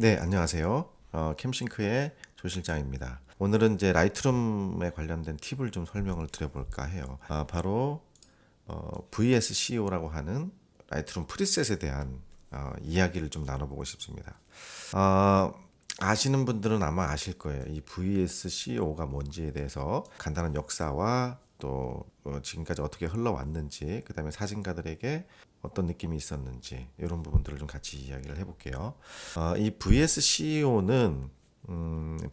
네, 안녕하세요. 캠싱크의 조 실장입니다. 오늘은 이제 라이트룸에 관련된 팁을 좀 설명을 드려볼까 해요. 바로 VSCO라고 하는 라이트룸 프리셋에 대한 이야기를 좀 나눠보고 싶습니다. 어, 아시는 분들은 아마 아실 거예요. 이 VSCO가 뭔지에 대해서 간단한 역사와 또 지금까지 어떻게 흘러왔는지, 그다음에 사진가들에게 어떤 느낌이 있었는지 이런 부분들을 좀 같이 이야기를 해볼게요. 이 VSCO는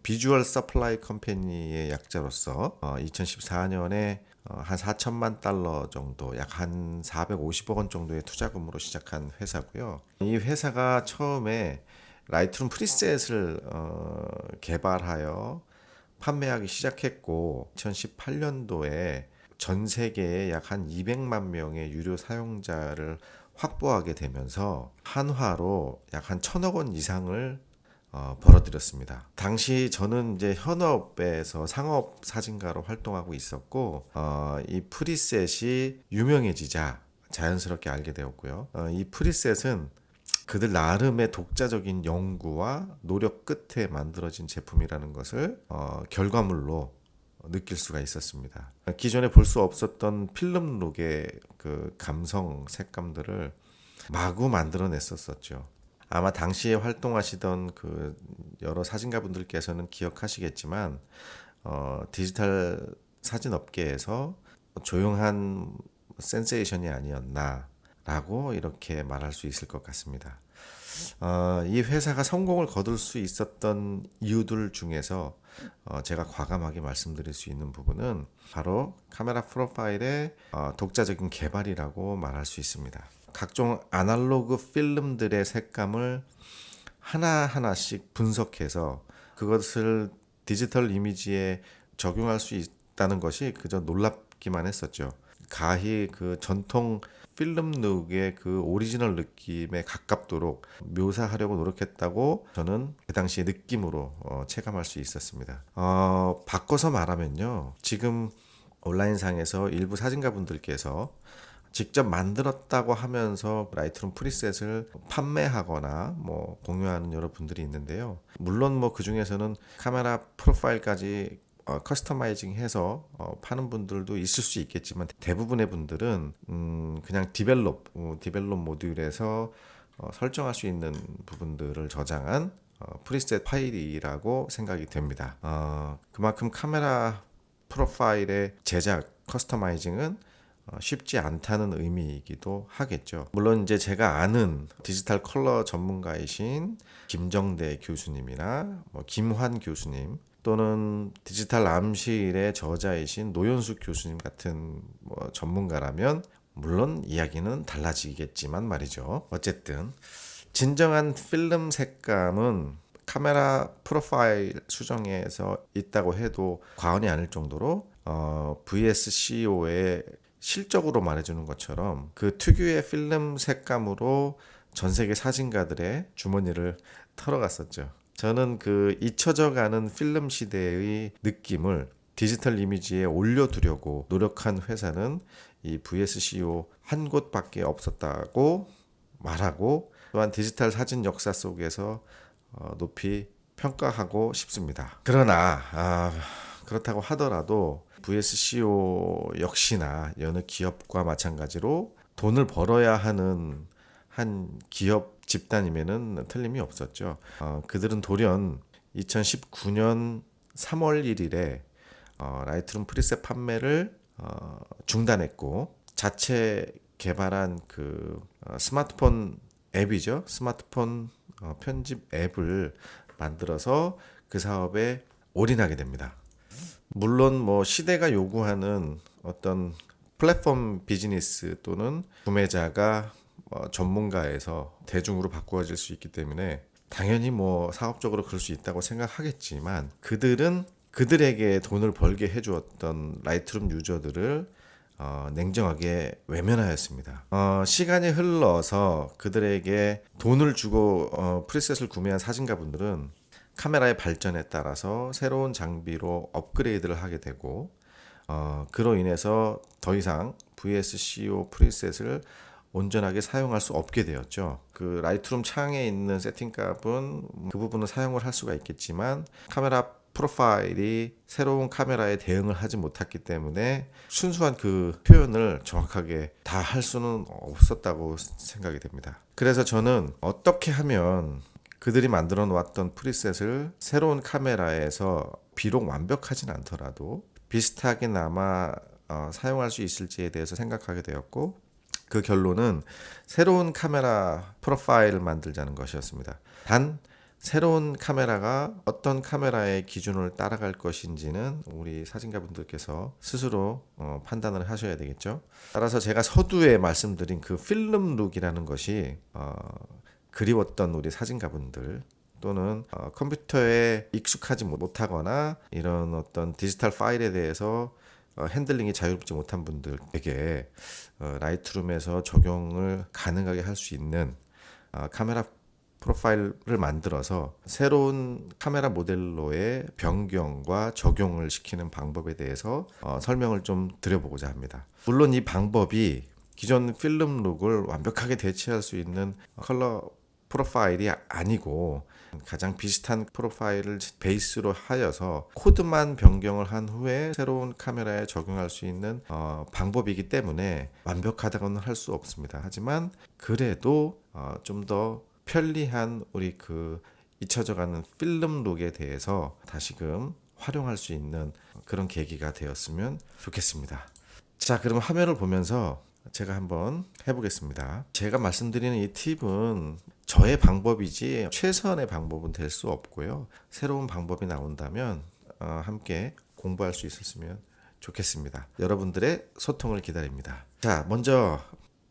비주얼 서플라이 컴퍼니의 약자로서 2014년에 한 4천만 달러 정도, 약 한 450억 원 정도의 투자금으로 시작한 회사고요. 이 회사가 처음에 라이트룸 프리셋을 개발하여 판매하기 시작했고 2018년도에 전 세계에 약 한 200만 명의 유료 사용자를 확보하게 되면서 한화로 약 한 1,000억 원 이상을 벌어들였습니다. 당시 저는 이제 현업에서 상업 사진가로 활동하고 있었고 이 프리셋이 유명해지자 자연스럽게 알게 되었고요. 이 프리셋은 그들 나름의 독자적인 연구와 노력 끝에 만들어진 제품이라는 것을 결과물로 느낄 수가 있었습니다. 기존에 볼 수 없었던 필름룩의 그 감성, 색감들을 마구 만들어냈었죠. 아마 당시에 활동하시던 그 여러 사진가분들께서는 기억하시겠지만 디지털 사진 업계에서 조용한 센세이션이 아니었나라고 이렇게 말할 수 있을 것 같습니다. 이 회사가 성공을 거둘 수 있었던 이유들 중에서 제가 과감하게 말씀드릴 수 있는 부분은 바로 카메라 프로파일의 독자적인 개발이라고 말할 수 있습니다. 각종 아날로그 필름들의 색감을 하나하나씩 분석해서 그것을 디지털 이미지에 적용할 수 있다는 것이 그저 놀랍기만 했었죠. 가히 그 전통 필름룩의 그 오리지널 느낌에 가깝도록 묘사하려고 노력했다고 저는 그 당시의 느낌으로 체감할 수 있었습니다. 바꿔서 말하면요. 지금 온라인상에서 일부 사진가분들께서 직접 만들었다고 하면서 라이트룸 프리셋을 판매하거나 뭐 공유하는 여러분들이 있는데요. 물론 뭐 그 중에서는 카메라 프로파일까지 커스터마이징해서 파는 분들도 있을 수 있겠지만 대부분의 분들은 그냥 디벨롭 모듈에서 설정할 수 있는 부분들을 저장한 프리셋 파일이라고 생각이 됩니다. 그만큼 카메라 프로파일의 제작 커스터마이징은 쉽지 않다는 의미이기도 하겠죠. 물론 이제 제가 아는 디지털 컬러 전문가이신 김정대 교수님이나 김환 교수님 또는 디지털 암시일의 저자이신 노현숙 교수님 같은 전문가라면 물론 이야기는 달라지겠지만 말이죠. 어쨌든 진정한 필름 색감은 카메라 프로파일 수정에서 있다고 해도 과언이 아닐 정도로 VSCO의 실적으로 말해주는 것처럼 그 특유의 필름 색감으로 전 세계 사진가들의 주머니를 털어갔었죠. 저는 그 잊혀져가는 필름 시대의 느낌을 디지털 이미지에 올려두려고 노력한 회사는 이 VSCO 한 곳밖에 없었다고 말하고 또한 디지털 사진 역사 속에서 높이 평가하고 싶습니다. 그러나 그렇다고 하더라도 VSCO 역시나 여느 기업과 마찬가지로 돈을 벌어야 하는 한 기업 집단임에는 틀림이 없었죠. 그들은 돌연 2019년 3월 1일에 라이트룸 프리셋 판매를 중단했고 자체 개발한 그 스마트폰 앱이죠. 스마트폰 편집 앱을 만들어서 그 사업에 올인하게 됩니다. 물론 뭐 시대가 요구하는 어떤 플랫폼 비즈니스 또는 구매자가 전문가에서 대중으로 바꾸어질 수 있기 때문에 당연히 뭐 사업적으로 그럴 수 있다고 생각하겠지만 그들은 그들에게 돈을 벌게 해주었던 라이트룸 유저들을 냉정하게 외면하였습니다. 시간이 흘러서 그들에게 돈을 주고 프리셋을 구매한 사진가분들은 카메라의 발전에 따라서 새로운 장비로 업그레이드를 하게 되고 그로 인해서 더 이상 VSCO 프리셋을 온전하게 사용할 수 없게 되었죠. 그 라이트룸 창에 있는 세팅값은 그 부분은 사용을 할 수가 있겠지만 카메라 프로파일이 새로운 카메라에 대응을 하지 못했기 때문에 순수한 그 표현을 정확하게 다 할 수는 없었다고 생각이 됩니다. 그래서 저는 어떻게 하면 그들이 만들어 놓았던 프리셋을 새로운 카메라에서 비록 완벽하진 않더라도 비슷하게나마 사용할 수 있을지에 대해서 생각하게 되었고, 그 결론은 새로운 카메라 프로파일을 만들자는 것이었습니다. 단 새로운 카메라가 어떤 카메라의 기준을 따라갈 것인지는 우리 사진가분들께서 스스로 판단을 하셔야 되겠죠. 따라서 제가 서두에 말씀드린 그 필름 룩이라는 것이 그리웠던 우리 사진가분들 또는 컴퓨터에 익숙하지 못하거나 이런 어떤 디지털 파일에 대해서 핸들링이 자유롭지 못한 분들에게 라이트룸에서 적용을 가능하게 할 수 있는 카메라 프로파일을 만들어서 새로운 카메라 모델로의 변경과 적용을 시키는 방법에 대해서 설명을 좀 드려보고자 합니다. 물론 이 방법이 기존 필름 룩을 완벽하게 대체할 수 있는 컬러 프로파일이 아니고 가장 비슷한 프로파일을 베이스로 하여서 코드만 변경을 한 후에 새로운 카메라에 적용할 수 있는 방법이기 때문에 완벽하다고는 할 수 없습니다. 하지만 그래도 좀 더 편리한 우리 그 잊혀져가는 필름 룩에 대해서 다시금 활용할 수 있는 그런 계기가 되었으면 좋겠습니다. 자, 그럼 화면을 보면서 제가 한번 해보겠습니다. 제가 말씀드리는 이 팁은 저의 방법이지 최선의 방법은 될 수 없고요. 새로운 방법이 나온다면 함께 공부할 수 있었으면 좋겠습니다. 여러분들의 소통을 기다립니다. 자, 먼저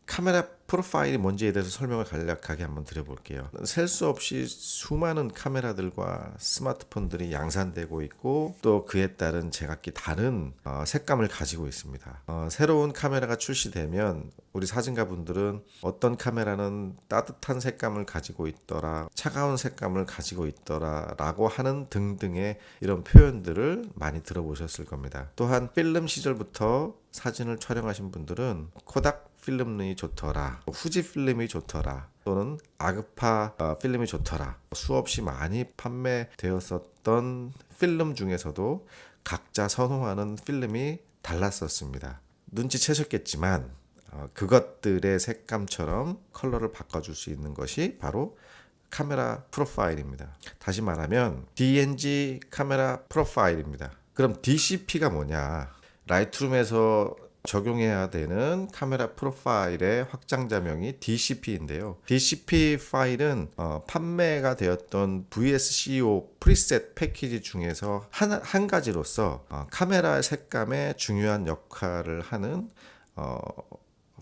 카메라 프로파일이 뭔지에 대해서 설명을 간략하게 한번 드려볼게요. 셀 수 없이 수많은 카메라들과 스마트폰들이 양산되고 있고 또 그에 따른 제각기 다른 색감을 가지고 있습니다. 새로운 카메라가 출시되면 우리 사진가분들은 어떤 카메라는 따뜻한 색감을 가지고 있더라, 차가운 색감을 가지고 있더라 라고 하는 등등의 이런 표현들을 많이 들어보셨을 겁니다. 또한 필름 시절부터 사진을 촬영하신 분들은 코닥 필름이 좋더라, 후지 필름이 좋더라, 또는 아그파 필름이 좋더라, 수없이 많이 판매되었었던 필름 중에서도 각자 선호하는 필름이 달랐었습니다. 눈치채셨겠지만 그것들의 색감처럼 컬러를 바꿔줄 수 있는 것이 바로 카메라 프로파일입니다. 다시 말하면 DNG 카메라 프로파일입니다. 그럼 DCP가 뭐냐? 라이트룸에서 적용해야 되는 카메라 프로파일의 확장자명이 DCP인데요. DCP 파일은 판매가 되었던 VSCO 프리셋 패키지 중에서 한 가지로서 카메라 색감에 중요한 역할을 하는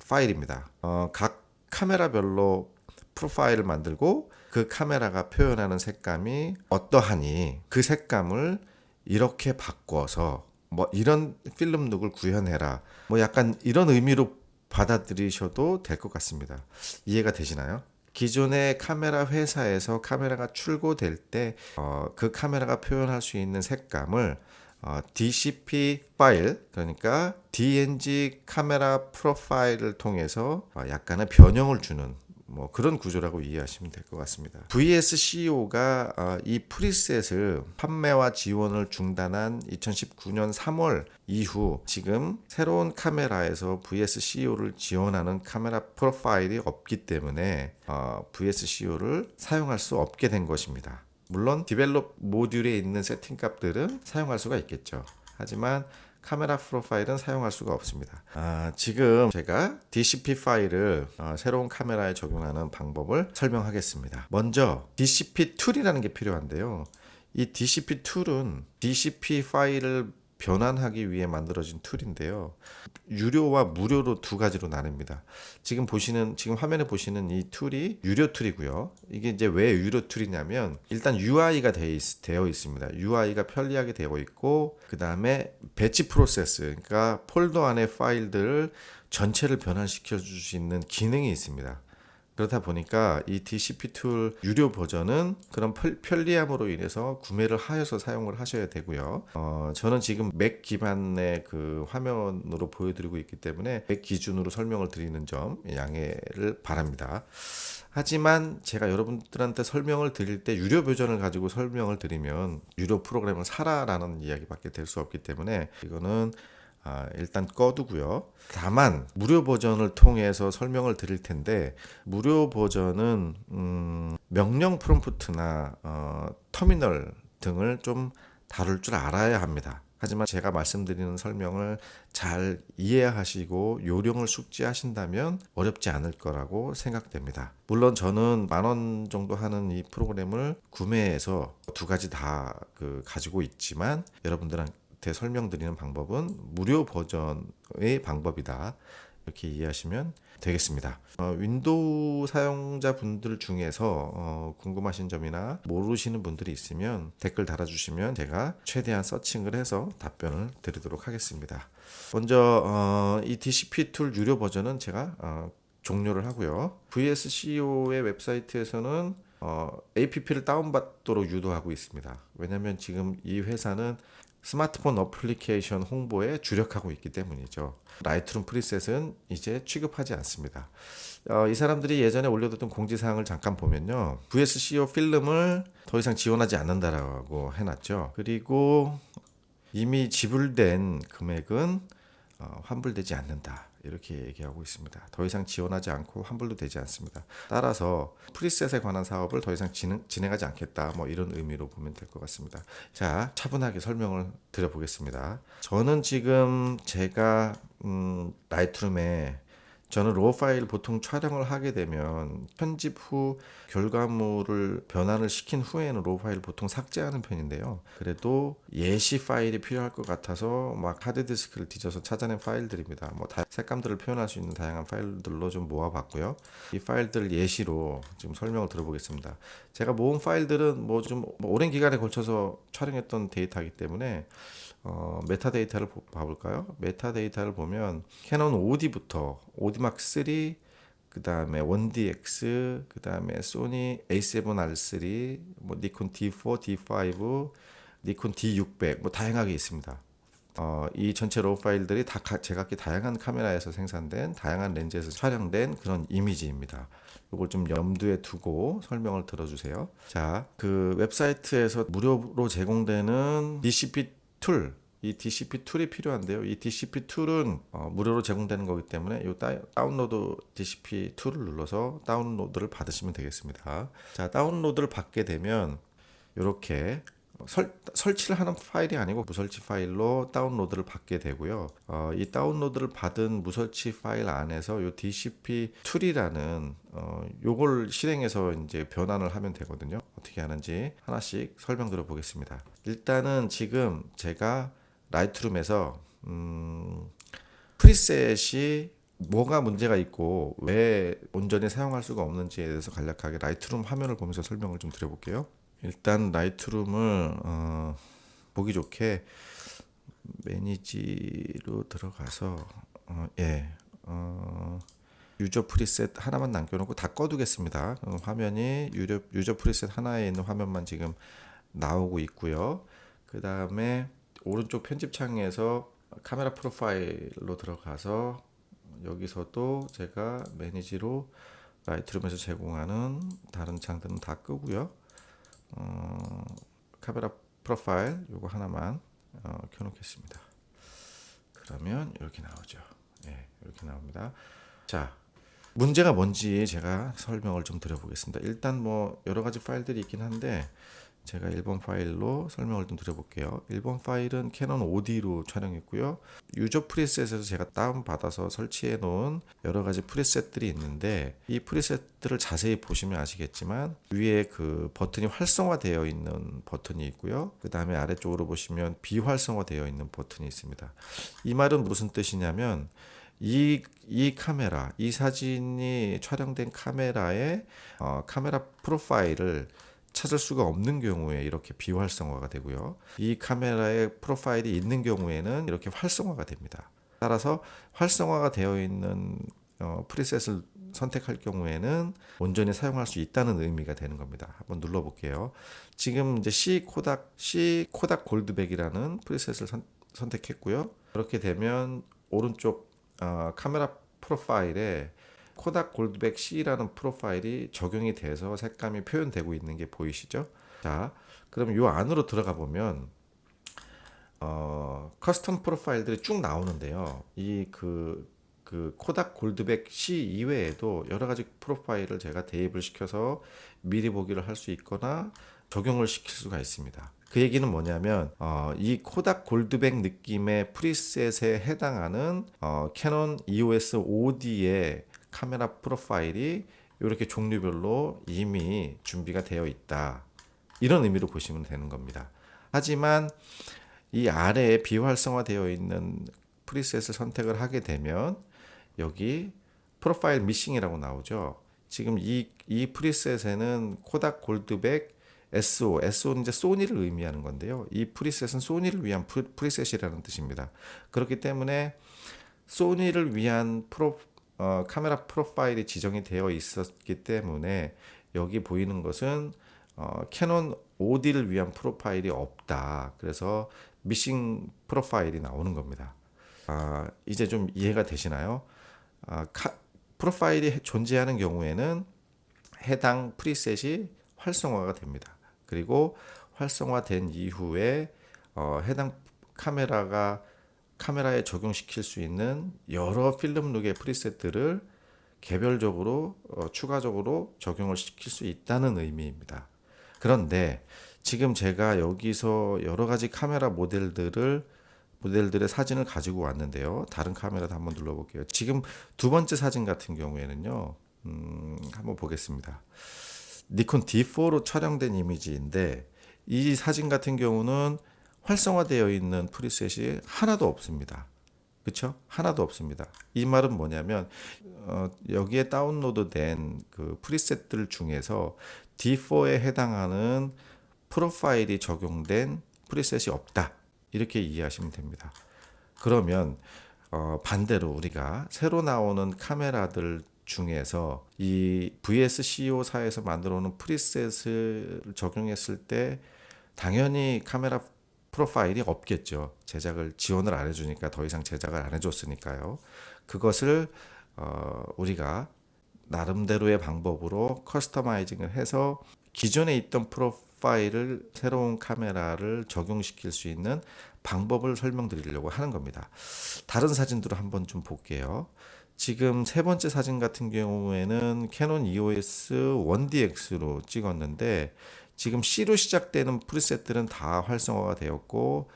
파일입니다. 각 카메라별로 프로파일을 만들고 그 카메라가 표현하는 색감이 어떠하니 그 색감을 이렇게 바꿔서 뭐 이런 필름 룩을 구현해라, 뭐 약간 이런 의미로 받아들이셔도 될 것 같습니다. 이해가 되시나요? 기존의 카메라 회사에서 카메라가 출고될 때 그 카메라가 표현할 수 있는 색감을 DCP 파일, 그러니까 DNG 카메라 프로파일을 통해서 약간의 변형을 주는 뭐 그런 구조라고 이해하시면 될 것 같습니다. VSCO가 이 프리셋을 판매와 지원을 중단한 2019년 3월 이후 지금 새로운 카메라에서 VSCO를 지원하는 카메라 프로파일이 없기 때문에 VSCO를 사용할 수 없게 된 것입니다. 물론 디벨롭 모듈에 있는 세팅 값들은 사용할 수가 있겠죠. 하지만 카메라 프로파일은 사용할 수가 없습니다. 지금 제가 DCP 파일을 새로운 카메라에 적용하는 방법을 설명하겠습니다. 먼저 DCP 툴이라는 게 필요한데요. 이 DCP 툴은 DCP 파일을 변환하기 위해 만들어진 툴인데요. 유료와 무료로 두 가지로 나뉩니다. 지금 화면에 보시는 이 툴이 유료 툴이고요. 이게 이제 왜 유료 툴이냐면 일단 UI가 되어 있습니다. UI가 편리하게 되어 있고 그 다음에 배치 프로세스, 그러니까 폴더 안에 파일들을 전체를 변환시켜 줄 수 있는 기능이 있습니다. 그렇다 보니까 이 DCP 툴 유료 버전은 그런 편리함으로 인해서 구매를 하여서 사용을 하셔야 되고요. 저는 지금 맥 기반의 그 화면으로 보여드리고 있기 때문에 맥 기준으로 설명을 드리는 점 양해를 바랍니다. 하지만 제가 여러분들한테 설명을 드릴 때 유료 버전을 가지고 설명을 드리면 유료 프로그램을 사라라는 이야기밖에 될 수 없기 때문에 이거는 일단 꺼두고요. 다만 무료 버전을 통해서 설명을 드릴 텐데 무료 버전은 명령 프롬프트나 터미널 등을 좀 다룰 줄 알아야 합니다. 하지만 제가 말씀드리는 설명을 잘 이해하시고 요령을 숙지하신다면 어렵지 않을 거라고 생각됩니다. 물론 저는 10,000원 정도 하는 이 프로그램을 구매해서 두 가지 다 가지고 있지만 여러분들한테 설명드리는 방법은 무료 버전의 방법이다. 이렇게 이해하시면 되겠습니다. 윈도우 사용자분들 중에서 궁금하신 점이나 모르시는 분들이 있으면 댓글 달아주시면 제가 최대한 서칭을 해서 답변을 드리도록 하겠습니다. 먼저 이 DCP 툴 유료 버전은 제가 종료를 하고요. VSCO의 웹사이트에서는 APP를 다운받도록 유도하고 있습니다. 왜냐하면 지금 이 회사는 스마트폰 어플리케이션 홍보에 주력하고 있기 때문이죠. 라이트룸 프리셋은 이제 취급하지 않습니다. 이 사람들이 예전에 올려뒀던 공지사항을 잠깐 보면요. VSCO 필름을 더 이상 지원하지 않는다라고 해놨죠. 그리고 이미 지불된 금액은 환불되지 않는다. 이렇게 얘기하고 있습니다. 더 이상 지원하지 않고 환불도 되지 않습니다. 따라서 프리셋에 관한 사업을 더 이상 진행하지 않겠다. 뭐 이런 의미로 보면 될 것 같습니다. 자, 차분하게 설명을 드려보겠습니다. 저는 지금 제가 라이트룸에 저는 로우 파일 보통 촬영을 하게 되면 편집 후 결과물을 변환을 시킨 후에는 로우 파일 보통 삭제하는 편인데요. 그래도 예시 파일이 필요할 것 같아서 막 하드디스크를 뒤져서 찾아낸 파일들입니다. 뭐 색감들을 표현할 수 있는 다양한 파일들로 좀 모아봤고요. 이 파일들 예시로 지금 설명을 들어보겠습니다. 제가 모은 파일들은 뭐 좀 오랜 기간에 걸쳐서 촬영했던 데이터이기 때문에 메타데이터를 봐볼까요? 메타데이터를 보면 캐논 5D부터 5D Mark III, 그 다음에 1DX, 그 다음에 소니 A7R3, 뭐 니콘 D4, D5, 니콘 D600, 뭐 다양하게 있습니다. 이 전체 로우 파일들이 다 제각기 다양한 카메라에서 생산된 다양한 렌즈에서 촬영된 그런 이미지입니다. 이걸 좀 염두에 두고 설명을 들어주세요. 자, 그 웹사이트에서 무료로 제공되는 DCP 툴, 이 DCP 툴이 필요한데요. 이 DCP 툴은 무료로 제공되는 거기 때문에 이 다운로드 DCP 툴을 눌러서 다운로드를 받으시면 되겠습니다. 자, 다운로드를 받게 되면 이렇게 설치를 하는 파일이 아니고 무설치 파일로 다운로드를 받게 되고요. 이 다운로드를 받은 무설치 파일 안에서 이 DCP 툴이라는 요걸 실행해서 이제 변환을 하면 되거든요. 어떻게 하는지 하나씩 설명드려 보겠습니다. 일단은 지금 제가 라이트룸에서 프리셋이 뭐가 문제가 있고 왜 온전히 사용할 수가 없는지에 대해서 간략하게 라이트룸 화면을 보면서 설명을 좀 드려볼게요. 일단 라이트룸을 보기 좋게 매니지로 들어가서 유저 프리셋 하나만 남겨놓고 다 꺼두겠습니다. 화면이 유저 프리셋 하나에 있는 화면만 지금 나오고 있고요. 그 다음에 오른쪽 편집창에서 카메라 프로파일로 들어가서 여기서도 제가 매니지로 라이트룸에서 제공하는 다른 창들은 다 끄고요. 카메라 프로파일 요거 하나만 켜놓겠습니다. 그러면 이렇게 나오죠. 이렇게 나옵니다. 자, 문제가 뭔지 제가 설명을 좀 드려보겠습니다. 일단 뭐 여러 가지 파일들이 있긴 한데 제가 1번 파일로 설명을 좀 드려볼게요. 1번 파일은 캐논 5D로 촬영했고요. 유저 프리셋에서 제가 다운받아서 설치해 놓은 여러 가지 프리셋들이 있는데 이 프리셋들을 자세히 보시면 아시겠지만 위에 그 버튼이 활성화되어 있는 버튼이 있고요. 그 다음에 아래쪽으로 보시면 비활성화되어 있는 버튼이 있습니다. 이 말은 무슨 뜻이냐면 이 카메라, 이 사진이 촬영된 카메라의 카메라 프로파일을 찾을 수가 없는 경우에 이렇게 비활성화가 되고요. 이 카메라의 프로파일이 있는 경우에는 이렇게 활성화가 됩니다. 따라서 활성화가 되어 있는 프리셋을 선택할 경우에는 온전히 사용할 수 있다는 의미가 되는 겁니다. 한번 눌러볼게요. 지금 이제 C 코닥 골드백이라는 프리셋을 선택했고요. 그렇게 되면 오른쪽 카메라 프로파일에 코닥 골드백 C라는 프로파일이 적용이 돼서 색감이 표현되고 있는 게 보이시죠? 자, 그럼 이 안으로 들어가 보면 커스텀 프로파일들이 쭉 나오는데요. 그 코닥 골드백 C 이외에도 여러 가지 프로파일을 제가 대입을 시켜서 미리 보기를 할 수 있거나 적용을 시킬 수가 있습니다. 그 얘기는 뭐냐면 이 코닥 골드백 느낌의 프리셋에 해당하는 캐논 EOS 5D의 카메라 프로파일이 이렇게 종류별로 이미 준비가 되어 있다. 이런 의미로 보시면 되는 겁니다. 하지만 이 아래에 비활성화되어 있는 프리셋을 선택을 하게 되면 여기 프로파일 미싱이라고 나오죠. 지금 이 프리셋에는 코닥 골드백 SO는 이제 소니를 의미하는 건데요. 이 프리셋은 소니를 위한 프리셋이라는 뜻입니다. 그렇기 때문에 소니를 위한 카메라 프로파일이 지정이 되어 있었기 때문에 여기 보이는 것은 캐논 5D를 위한 프로파일이 없다. 그래서 미싱 프로파일이 나오는 겁니다. 이제 좀 이해가 되시나요? 프로파일이 존재하는 경우에는 해당 프리셋이 활성화가 됩니다. 그리고 활성화된 이후에 해당 카메라에 적용시킬 수 있는 여러 필름룩의 프리셋들을 개별적으로 추가적으로 적용을 시킬 수 있다는 의미입니다. 그런데 지금 제가 여기서 여러 가지 카메라 모델들의 사진을 가지고 왔는데요. 다른 카메라도 한번 눌러볼게요. 지금 두 번째 사진 같은 경우에는요. 한번 보겠습니다. 니콘 D4로 촬영된 이미지인데 이 사진 같은 경우는 활성화되어 있는 프리셋이 하나도 없습니다. 그렇죠? 하나도 없습니다. 이 말은 뭐냐면 여기에 다운로드된 그 프리셋들 중에서 D4에 해당하는 프로파일이 적용된 프리셋이 없다. 이렇게 이해하시면 됩니다. 그러면 반대로 우리가 새로 나오는 카메라들 중에서 이 VSCO사에서 만들어 놓은 프리셋을 적용했을 때 당연히 카메라 프로파일이 없겠죠. 제작을 지원을 안 해주니까 더 이상 제작을 안 해줬으니까요. 그것을 우리가 나름대로의 방법으로 커스터마이징을 해서 기존에 있던 프로파일을 새로운 카메라를 적용시킬 수 있는 방법을 설명드리려고 하는 겁니다. 다른 사진들을 한번 좀 볼게요. 지금 세 번째 사진 같은 경우에는 캐논 EOS 1DX로 찍었는데 지금 C로 시작되는 프리셋들은 다 활성화가 되었고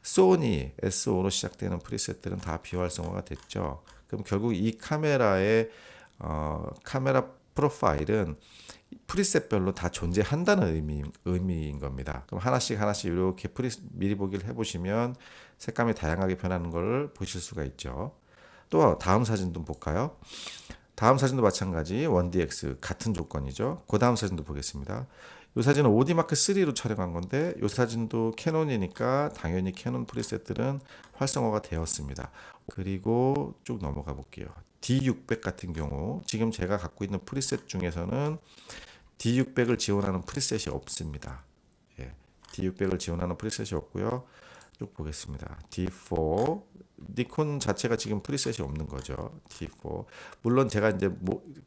소니 SO로 시작되는 프리셋들은 다 비활성화가 됐죠. 그럼 결국 이 카메라의 카메라 프로파일은 프리셋별로 다 존재한다는 의미인 겁니다. 그럼 하나씩 이렇게 미리 보기를 해보시면 색감이 다양하게 변하는 걸 보실 수가 있죠. 또 다음 사진도 볼까요? 다음 사진도 마찬가지 1DX 같은 조건이죠. 그 다음 사진도 보겠습니다. 이 사진은 5D 마크 3로 촬영한 건데 이 사진도 캐논이니까 당연히 캐논 프리셋들은 활성화가 되었습니다. 그리고 쭉 넘어가 볼게요. D600 같은 경우 지금 제가 갖고 있는 프리셋 중에서는 D600을 지원하는 프리셋이 없습니다. 예, D600을 지원하는 프리셋이 없고요. 쭉 보겠습니다. D4 니콘 자체가 지금 프리셋이 없는 거죠. D4 물론 제가 이제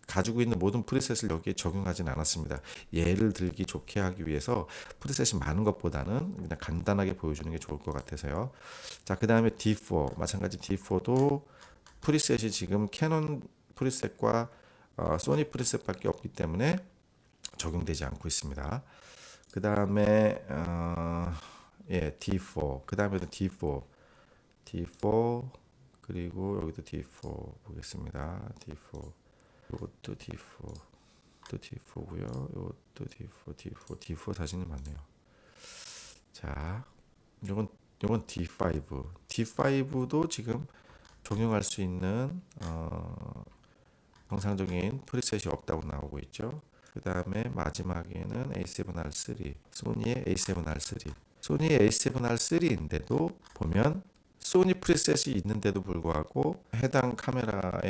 가지고 있는 모든 프리셋을 여기에 적용하진 않았습니다. 예를 들기 좋게 하기 위해서 프리셋이 많은 것보다는 그냥 간단하게 보여주는 게 좋을 것 같아서요. 자, 그 다음에 D4 마찬가지 D4도 프리셋이 지금 캐논 프리셋과 소니 프리셋밖에 없기 때문에 적용되지 않고 있습니다. 그 다음에 D4 그 다음에도 D4 그리고 여기도 D4 보겠습니다. D4 이것도 D4 또 D4고요. 이것도 D4 사진이 많네요. 자, 이건 D5도 지금 적용할 수 있는 정상적인 프리셋이 없다고 나오고 있죠. 그 다음에 마지막에는 A7R3 소니의 A7R3인데도 보면 소니 프리셋이 있는데도 불구하고 해당 카메라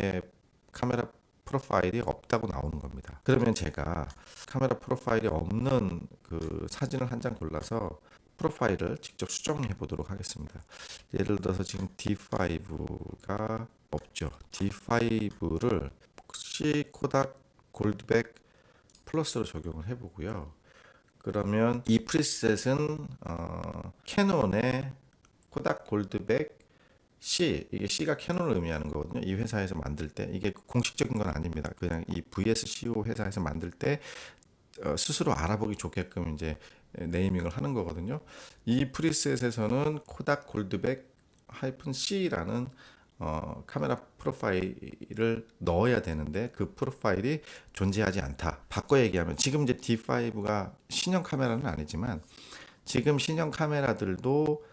프로파일이 없다고 나오는 겁니다. 그러면 제가 카메라 프로파일이 없는 그 사진을 한 장 골라서 프로파일을 직접 수정해 보도록 하겠습니다. 예를 들어서 지금 D5가 없죠. D5를 혹시 코닥 골드백 플러스로 적용을 해보고요. 그러면 이 프리셋은 캐논의 코닥 골드백 C, 이게 C가 캐논을 의미하는 거거든요. 이 회사에서 만들 때 이게 공식적인 건 아닙니다. 그냥 이 VSCO 회사에서 만들 때 스스로 알아보기 좋게끔 이제 네이밍을 하는 거거든요. 이 프리셋에서는 코닥 골드백 C라는 카메라 프로파일을 넣어야 되는데 그 프로파일이 존재하지 않다. 바꿔 얘기하면 지금 이제 D5가 신형 카메라는 아니지만 지금 신형 카메라들도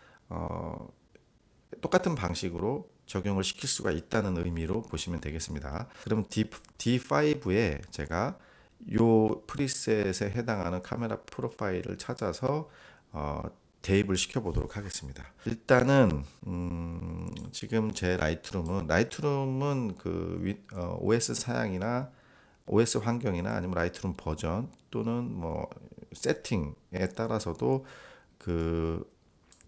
똑같은 방식으로 적용을 시킬 수가 있다는 의미로 보시면 되겠습니다. 그럼 D5에 제가 요 프리셋에 해당하는 카메라 프로파일을 찾아서 대입을 시켜 보도록 하겠습니다. 일단은 지금 제 라이트룸은 그 OS 사양이나 OS 환경이나 아니면 라이트룸 버전 또는 뭐 세팅에 따라서도 그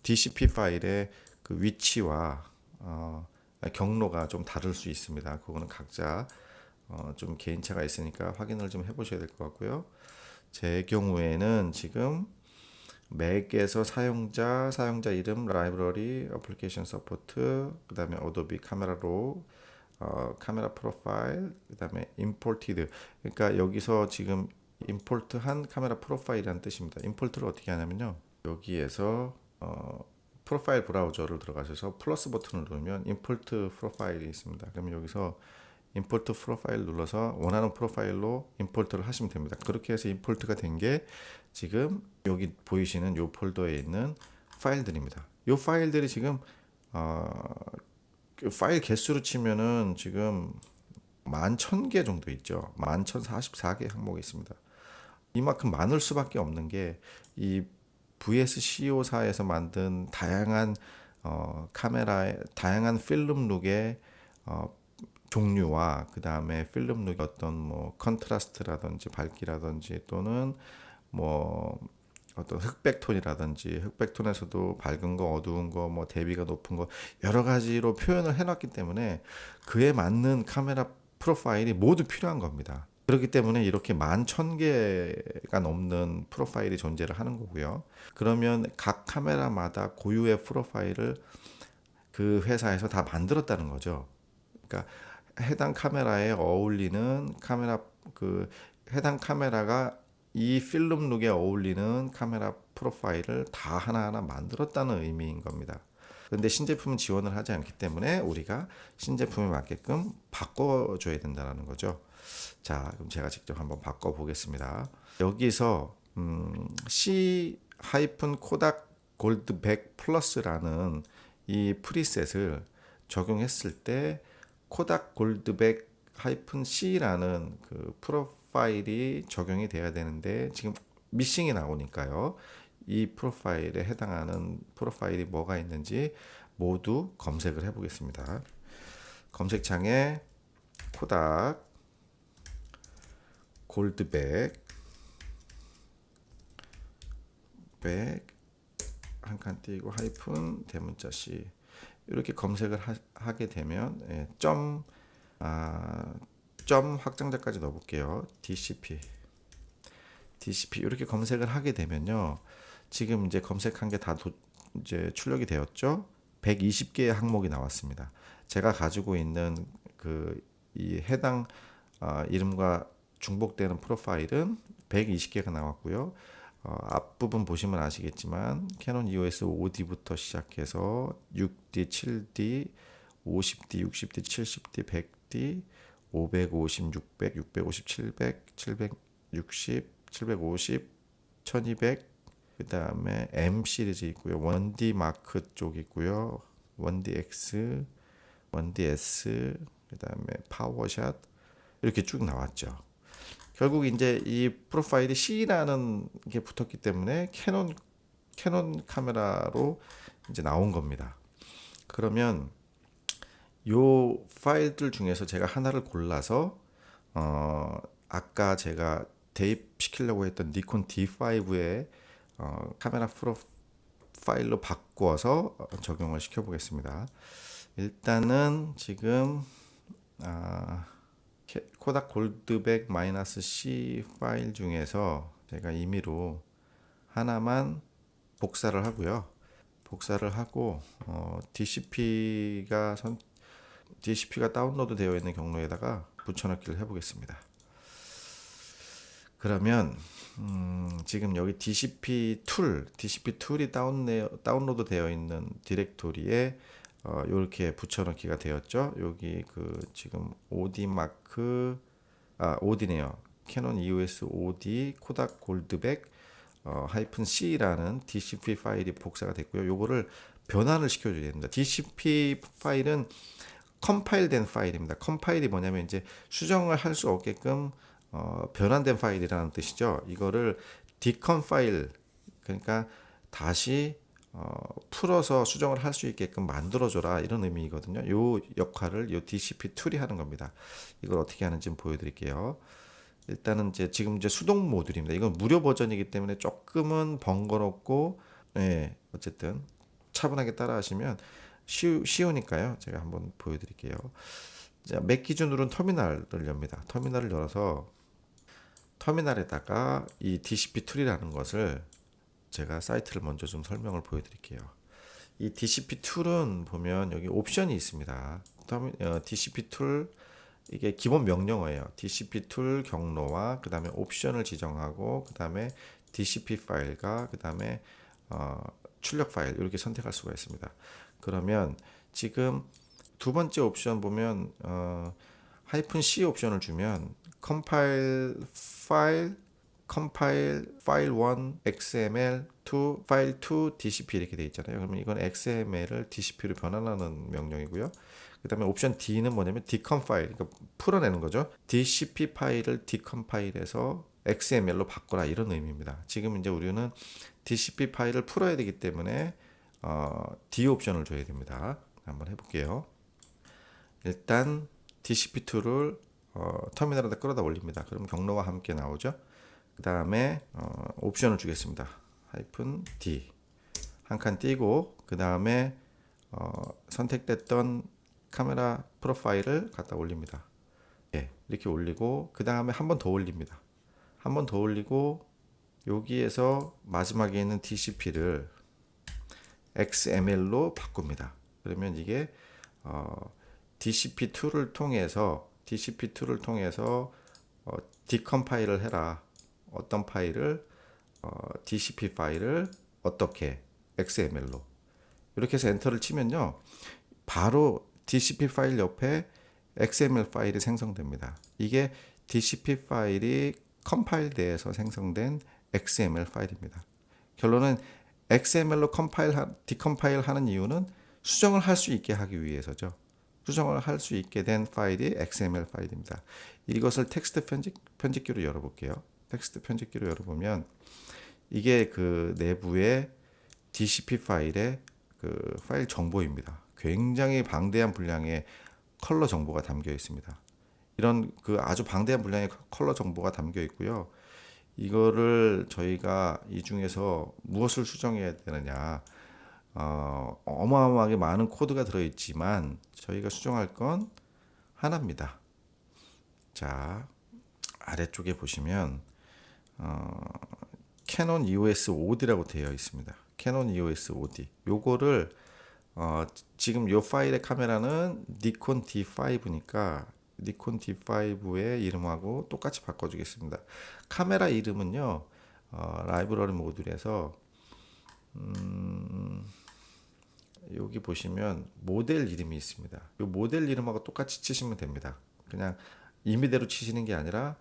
DCP 파일의 그 위치와 경로가 좀 다를 수 있습니다. 그거는 각자 좀 개인차가 있으니까 확인을 좀 해보셔야 될 것 같고요. 제 경우에는 지금 맥에서 사용자 이름, 라이브러리, 어플리케이션 서포트, 그 다음에 어도비 카메라 로, 카메라 프로파일, 그 다음에 임포티드. 그러니까 여기서 지금 임포트한 카메라 프로파일이라는 뜻입니다. 임포트를 어떻게 하냐면요. 여기에서 프로파일 브라우저를 들어가셔서 플러스 버튼을 누르면 임포트 프로파일이 있습니다. 그러면 여기서 임포트 프로파일 눌러서 원하는 프로파일로 임포트를 하시면 됩니다. 그렇게 해서 임포트가 된 게 지금 여기 보이시는 이 폴더에 있는 파일들입니다. 이 파일들이 지금 그 파일 개수로 치면은 지금 11,000개 정도 있죠. 11,044개 항목이 있습니다. 이만큼 많을 수밖에 없는 게 이 VSCO사에서 만든 다양한 카메라의 다양한 필름룩의 종류와 그 다음에 필름룩의 어떤 뭐 컨트라스트라든지 밝기라든지 또는 뭐 어떤 흑백톤이라든지 흑백톤에서도 밝은 거 어두운 거 뭐 대비가 높은 거 여러 가지로 표현을 해놨기 때문에 그에 맞는 카메라 프로파일이 모두 필요한 겁니다. 그렇기 때문에 이렇게 11,000개가 넘는 프로파일이 존재를 하는 거고요. 그러면 각 카메라마다 고유의 프로파일을 그 회사에서 다 만들었다는 거죠. 그러니까 해당 카메라에 어울리는 해당 카메라가 이 필름룩에 어울리는 카메라 프로파일을 다 하나하나 만들었다는 의미인 겁니다. 그런데 신제품은 지원을 하지 않기 때문에 우리가 신제품에 맞게끔 바꿔줘야 된다는 거죠. 자, 그럼 제가 직접 한번 바꿔보겠습니다. 여기서 C-코닥 골드백 플러스라는 이 프리셋을 적용했을 때 코닥 골드백 C라는 그 프로파일이 적용이 돼야 되는데 지금 미싱이 나오니까요. 이 프로파일에 해당하는 프로파일이 뭐가 있는지 모두 검색을 해보겠습니다. 검색창에 코닥 골드백 한 칸 띄고 하이픈 대문자 C 이렇게 검색을 하게 되면 점 확장자까지 넣어볼게요. DCP 이렇게 검색을 하게 되면요. 지금 이제 검색한 게 다 이제 출력이 되었죠. 120개의 항목이 나왔습니다. 제가 가지고 있는 이 해당 이름과 중복되는 프로파일은 120개가 나왔고요. 앞부분 보시면 아시겠지만 캐논 EOS 5D부터 시작해서 6D, 7D, 50D, 60D, 70D, 100D, 550, 600, 650, 700, 760, 750, 1200, 그 다음에 M 시리즈 있고요. 1D 마크 쪽 있고요. 1D X, 1D S, 그 다음에 파워샷 이렇게 쭉 나왔죠. 결국 이제 이 프로파일이 C라는 게 붙었기 때문에 캐논 카메라로 이제 나온 겁니다. 그러면 요 파일들 중에서 제가 하나를 골라서 아까 제가 대입시키려고 했던 니콘 D5의 카메라 프로파일로 바꿔서 적용을 시켜보겠습니다. 일단은 지금 코닥 골드백 -C 파일 중에서 제가 임의로 하나만 복사를 하고요. 복사를 하고 DCP가 다운로드 되어 있는 경로에다가 붙여넣기를 해보겠습니다. 그러면 지금 여기 DCP 툴이 다운로드 되어 있는 디렉토리에 이렇게 붙여넣기가 되었죠. 여기 그 지금 OD 마크 OD네요. 캐논 EOS OD 코닥 골드백 -C라는 DCP 파일이 복사가 됐고요. 요거를 변환을 시켜줘야 됩니다. DCP 파일은 컴파일된 파일입니다. 컴파일이 뭐냐면 이제 수정을 할 수 없게끔 변환된 파일이라는 뜻이죠. 이거를 디컴 파일, 그러니까 다시 풀어서 수정을 할 수 있게끔 만들어줘라, 이런 의미거든요. 요 역할을 요 DCP 툴이 하는 겁니다. 이걸 어떻게 하는지 보여드릴게요. 일단은 지금 수동 모듈입니다. 이건 무료 버전이기 때문에 조금은 번거롭고, 네, 어쨌든 차분하게 따라하시면 쉬우니까요. 제가 한번 보여드릴게요. 자, 맥 기준으로는 터미널을 엽니다. 터미널을 열어서 터미널에다가 이 DCP 툴이라는 것을 제가 사이트를 먼저 좀 설명을 보여드릴게요. 이 DCP 툴은 보면 여기 옵션이 있습니다. DCP 툴 이게 기본 명령어예요. DCP 툴 경로와 그 다음에 옵션을 지정하고 그 다음에 DCP 파일과 그 다음에 출력 파일 이렇게 선택할 수가 있습니다. 그러면 지금 두 번째 옵션 보면 -C 옵션을 주면 compile file 1 XML to file 2 DCP 이렇게 돼 있잖아요. 그러면 이건 XML을 DCP로 변환하는 명령이고요. 그 다음에 옵션 D는 뭐냐면 decompile, 그러니까 풀어내는 거죠. DCP 파일을 decompil해서 XML로 바꿔라, 이런 의미입니다. 지금 이제 우리는 DCP 파일을 풀어야 되기 때문에 D 옵션을 줘야 됩니다. 한번 해볼게요. 일단 DCP 툴을 터미널에다 끌어다 올립니다. 그럼 경로와 함께 나오죠. 그 다음에 옵션을 주겠습니다. -D 한 칸 띄고 그 다음에 선택됐던 카메라 프로파일을 갖다 올립니다. 예, 이렇게 올리고 그 다음에 한 번 더 올립니다. 한 번 더 올리고 여기에서 마지막에 있는 DCP를 XML로 바꿉니다. 그러면 이게 DCP 툴을 통해서 디컴파일을 해라. 어떤 파일을 DCP 파일을 어떻게 XML로 이렇게 해서 엔터를 치면요, 바로 DCP 파일 옆에 XML 파일이 생성됩니다. 이게 DCP 파일이 컴파일돼서 생성된 XML 파일입니다. 결론은 XML로 디컴파일 하는 이유는 수정을 할 수 있게 하기 위해서죠. 수정을 할 수 있게 된 파일이 XML 파일입니다. 이것을 텍스트 편집기로 열어볼게요. 텍스트 편집기로 열어보면 이게 그 내부의 DCP 파일의 그 파일 정보입니다. 굉장히 방대한 분량의 컬러 정보가 담겨 있습니다. 이런 그 아주 방대한 분량의 컬러 정보가 담겨 있고요. 이거를 저희가 이 중에서 무엇을 수정해야 되느냐, 어마어마하게 많은 코드가 들어있지만 저희가 수정할 건 하나입니다. 자, 아래쪽에 보시면 캐논 EOS OD라고 되어 있습니다. 캐논 EOS OD. 요거를 지금 요 파일의 카메라는 니콘 D5니까 니콘 D5의 이름하고 똑같이 바꿔주겠습니다. 카메라 이름은요, 라이브러리 모듈에서 여기 보시면 모델 이름이 있습니다. 이 모델 이름하고 똑같이 치시면 됩니다. 그냥 임의대로 치시는 게 아니라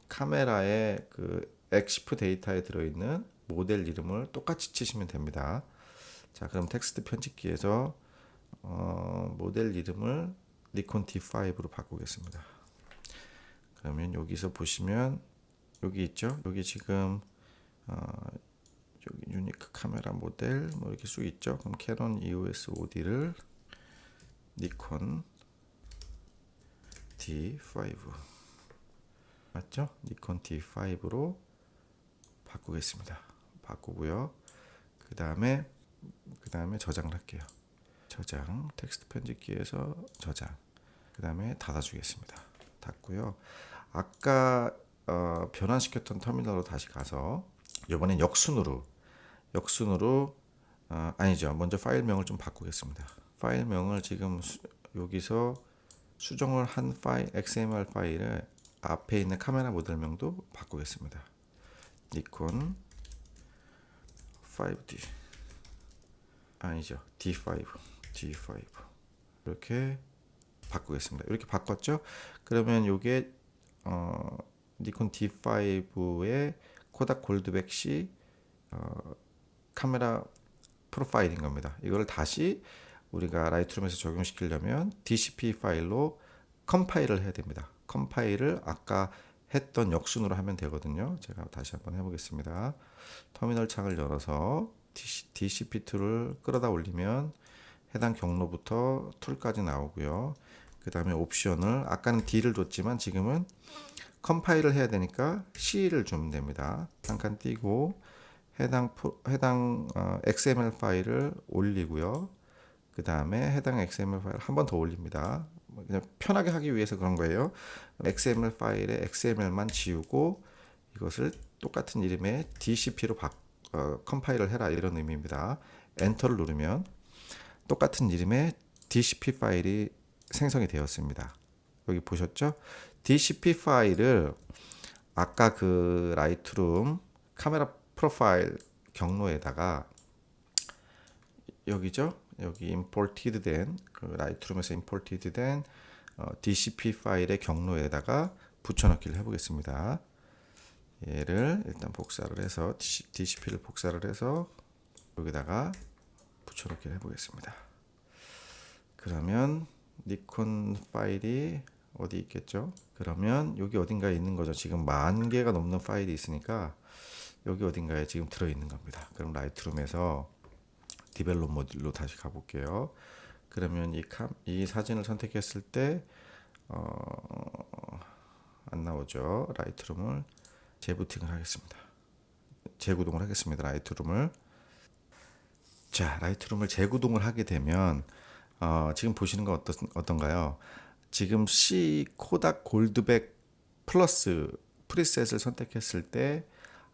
카메라의 그 엑시프 데이터에 들어있는 모델 이름을 똑같이 치시면 됩니다. 자, 그럼 텍스트 편집기에서 모델 이름을 니콘 D5로 바꾸겠습니다. 그러면 여기서 보시면 여기 있죠. 여기 지금 여기 유니크 카메라 모델 뭐 이렇게 쭉 있죠. 그럼 캐논 EOS OD를 니콘 D5 맞죠? 니콘 D5로 바꾸겠습니다. 바꾸고요. 그 다음에 저장을 할게요. 저장, 텍스트 편집기에서 저장. 그 다음에 닫아주겠습니다. 닫고요. 아까 변환시켰던 터미널로 다시 가서 이번엔 역순으로 아니죠. 먼저 파일명을 좀 바꾸겠습니다. 파일명을 지금 여기서 수정을 한 파일, XML 파일을 앞에 있는 카메라 모델명도 바꾸겠습니다. 니콘 5D 아니죠. D5 이렇게 바꾸겠습니다. 이렇게 바꿨죠? 그러면 이게 니콘 D5의 코닥 골드백 C 카메라 프로파일인 겁니다. 이걸 다시 우리가 라이트룸에서 적용시키려면 DCP 파일로 컴파일을 해야 됩니다. 컴파일을 아까 했던 역순으로 하면 되거든요. 제가 다시 한번 해보겠습니다. 터미널 창을 열어서 DCP 툴을 끌어다 올리면 해당 경로부터 툴까지 나오고요. 그 다음에 옵션을 아까는 D를 줬지만 지금은 컴파일을 해야 되니까 C를 주면 됩니다. 한 칸 띄고 해당 XML 파일을 올리고요. 그 다음에 해당 XML 파일 한 번 더 올립니다. 그냥 편하게 하기 위해서 그런 거예요. XML 파일에 XML만 지우고 이것을 똑같은 이름의 DCP로 컴파일을 해라 이런 의미입니다. 엔터를 누르면 똑같은 이름의 DCP 파일이 생성이 되었습니다. 여기 보셨죠? DCP 파일을 아까 그 라이트룸 카메라 프로파일 경로에다가 여기죠? 여기 imported 된 그 라이트룸에서 imported 된 DCP 파일의 경로에다가 붙여넣기를 해보겠습니다. 얘를 일단 복사를 해서 DCP를 복사를 해서 여기다가 붙여넣기를 해보겠습니다. 그러면 니콘 파일이 어디 있겠죠? 그러면 여기 어딘가에 있는 거죠. 지금 10,000개가 넘는 파일이 있으니까 여기 어딘가에 지금 들어있는 겁니다. 그럼 라이트룸에서 디벨롭 모듈로 다시 가볼게요. 그러면 이 사진을 선택했을 때 안 나오죠. 라이트룸을 재부팅을 하겠습니다. 재구동을 하겠습니다. 라이트룸을. 자, 라이트룸을 재구동을 하게 되면 지금 보시는 건 어떤가요? 지금 C 코닥 골드백 플러스 프리셋을 선택했을 때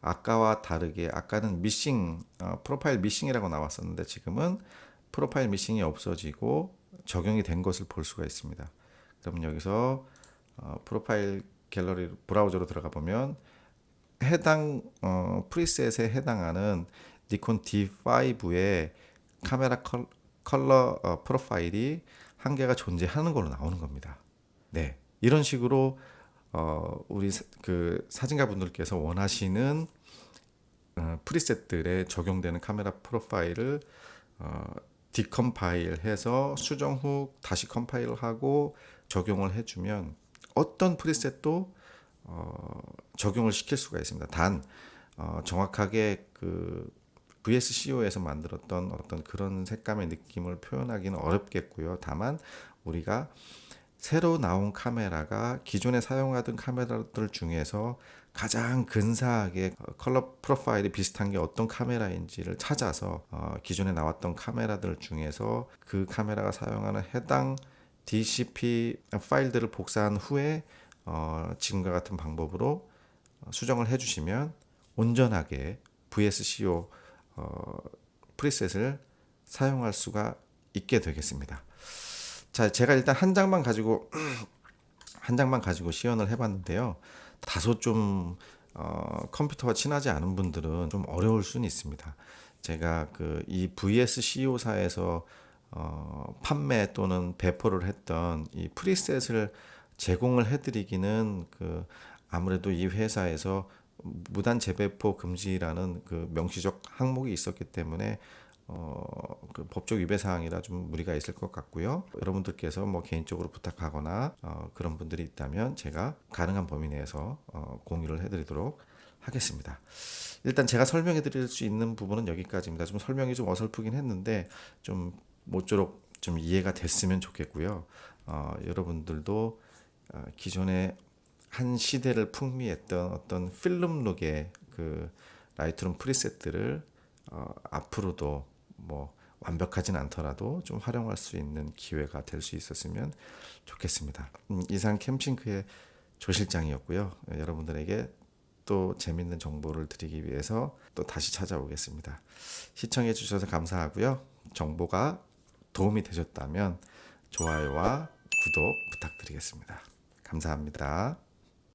아까와 다르게 아까는 미싱 프로파일 미싱이라고 나왔었는데 지금은 프로파일 미싱이 없어지고 적용이 된 것을 볼 수가 있습니다. 그럼 여기서 프로파일 갤러리 브라우저로 들어가 보면 해당 프리셋에 해당하는 니콘 D5의 카메라 컬러 프로파일이 한 개가 존재하는 걸로 나오는 겁니다. 네, 이런 식으로 우리 그 사진가 분들께서 원하시는 프리셋들에 적용되는 카메라 프로파일을 디컴파일해서 수정 후 다시 컴파일을 하고 적용을 해주면 어떤 프리셋도 적용을 시킬 수가 있습니다. 단 정확하게 그 VSCO에서 만들었던 어떤 그런 색감의 느낌을 표현하기는 어렵겠고요. 다만 우리가 새로 나온 카메라가 기존에 사용하던 카메라들 중에서 가장 근사하게 컬러 프로파일이 비슷한 게 어떤 카메라인지를 찾아서 기존에 나왔던 카메라들 중에서 그 카메라가 사용하는 해당 DCP 파일들을 복사한 후에 지금과 같은 방법으로 수정을 해주시면 온전하게 VSCO 프리셋을 사용할 수가 있게 되겠습니다. 자, 제가 일단 한 장만 가지고 시연을 해봤는데요. 다소 좀 컴퓨터와 친하지 않은 분들은 좀 어려울 수는 있습니다. 제가 이 VSCO사에서 판매 또는 배포를 했던 이 프리셋을 제공을 해드리기는 아무래도 이 회사에서 무단 재배포 금지라는 그 명시적 항목이 있었기 때문에 그 법적 위배 사항이라 좀 무리가 있을 것 같고요. 여러분들께서 뭐 개인적으로 부탁하거나 그런 분들이 있다면 제가 가능한 범위 내에서 공유를 해드리도록 하겠습니다. 일단 제가 설명해 드릴 수 있는 부분은 여기까지입니다. 좀 설명이 좀 어설프긴 했는데 좀 모쪼록 좀 이해가 됐으면 좋겠고요. 여러분들도 기존에 한 시대를 풍미했던 어떤 필름룩의 그 라이트룸 프리셋들을 앞으로도 뭐 완벽하진 않더라도 좀 활용할 수 있는 기회가 될 수 있었으면 좋겠습니다. 이상 캠핑크의 조 실장이었고요. 여러분들에게 또 재밌는 정보를 드리기 위해서 또 다시 찾아오겠습니다. 시청해 주셔서 감사하고요. 정보가 도움이 되셨다면 좋아요와 구독 부탁드리겠습니다. 감사합니다.